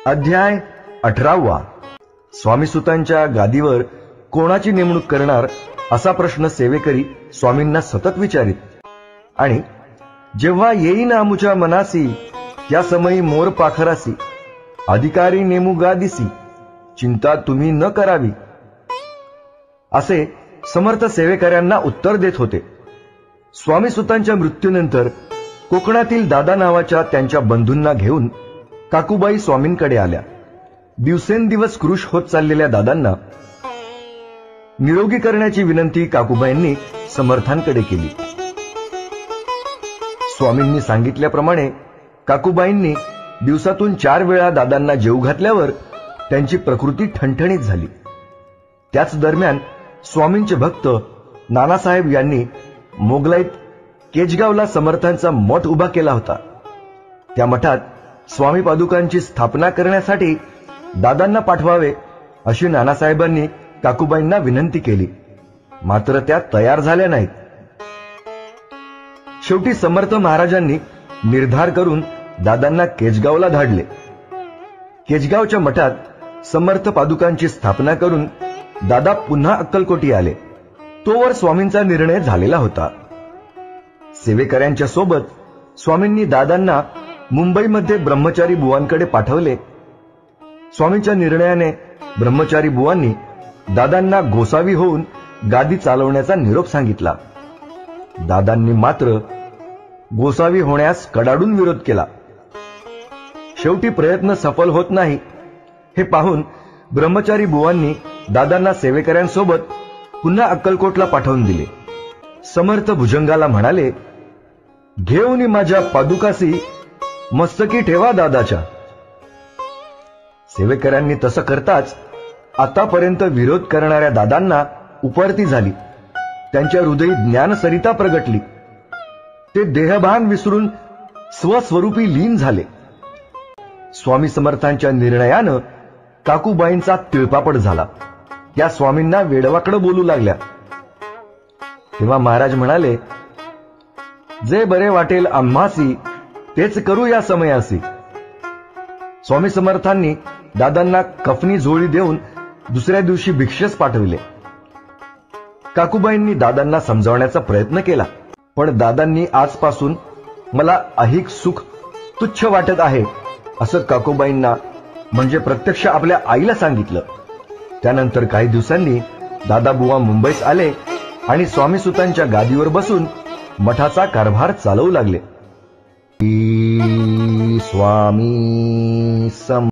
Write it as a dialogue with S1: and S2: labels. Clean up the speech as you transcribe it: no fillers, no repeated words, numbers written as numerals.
S1: अध्याय 18. स्वामीसुतांच्या गादीवर कोणाची नेमणूक करणार असा प्रश्न सेवेकरी स्वामींना सतत विचारित। आणि जेव्हा येईन आमुच्या मनासी त्या समयी मोर पाखरासी, अधिकारी नेमू गादीसी, चिंता तुम्ही न करावी, असे समर्थ सेवेकऱ्यांना उत्तर देत होते। स्वामीसुतांच्या मृत्यूनंतर कोकणातील दादा नावाच्या त्यांच्या बंधूंना घेऊन काकूबाई स्वामींकडे आल्या। दिवसेंदिवस कृश होत चाललेल्या दादांना निरोगी करण्याची विनंती काकूबाईंनी समर्थांकडे केली। स्वामींनी सांगितल्याप्रमाणे काकूबाईंनी दिवसातून 4 वेळा दादांना जेवू घातल्यावर त्यांची प्रकृती ठणठणीत झाली। त्याच दरम्यान स्वामींचे भक्त नानासाहेब यांनी मोगलाईत केजगावला समर्थांचा मठ उभा केला होता। त्या मठात स्वामी पादुकांची स्थापना करण्यासाठी दादांना पाठवावे अशी नानासाहेबांनी काकूबाईंना विनंती केली, मात्र त्या तयार झाल्या नाहीत। शेवटी समर्थ महाराजांनी निर्धार करून दादांना केजगावला धाडले। केजगावच्या मठात समर्थ पादुकांची स्थापना करून दादा पुन्हा अक्कलकोटी आले। तोवर स्वामींचा निर्णय झालेला होता। सेवेकऱ्यांच्या सोबत स्वामींनी दादांना मुंबईमध्ये ब्रह्मचारी बुवांकडे पाठवले। स्वामींच्या निर्णयाने ब्रह्मचारी बुवांनी दादांना गोसावी होऊन गादी चालवण्याचा निरोप सांगितला। दादांनी मात्र गोसावी होण्यास कडाडून विरोध केला। शेवटी प्रयत्न सफल होत नाही हे पाहून ब्रह्मचारी बुवांनी दादांना सेवेकऱ्यांसोबत पुन्हा अक्कलकोटला पाठवून दिले। समर्थ भुजंगाला म्हणाले, घेऊन माझ्या पादुकासी मस्तकी ठेवा दादाच्या। सेवेकऱ्यांनी तसं करताच आतापर्यंत विरोध करणाऱ्या दादांना उपरती झाली। त्यांच्या हृदयी ज्ञानसरिता प्रगटली। ते देहभान विसरून स्वस्वरूपी लीन झाले। स्वामी समर्थांच्या निर्णयानं काकूबाईंचा तिळपापड झाला। त्या स्वामींना वेडवाकडं बोलू लागल्या। तेव्हा महाराज म्हणाले, जे बरे वाटेल आम्हासी तेच करू या समयासी। स्वामी समर्थांनी दादांना कफनी झोळी देऊन दुसऱ्या दिवशी भिक्षेस पाठविले। काकूबाईंनी दादांना समजावण्याचा प्रयत्न केला, पण दादांनी आजपासून मला ऐहिक सुख तुच्छ वाटत आहे असं काकूबाईंना म्हणजे प्रत्यक्ष आपल्या आईला सांगितलं। त्यानंतर काही दिवसांनी दादाबुवा मुंबईस आले आणि स्वामीसुतांच्या गादीवर बसून मठाचा कारभार चालवू लागले। स्वामी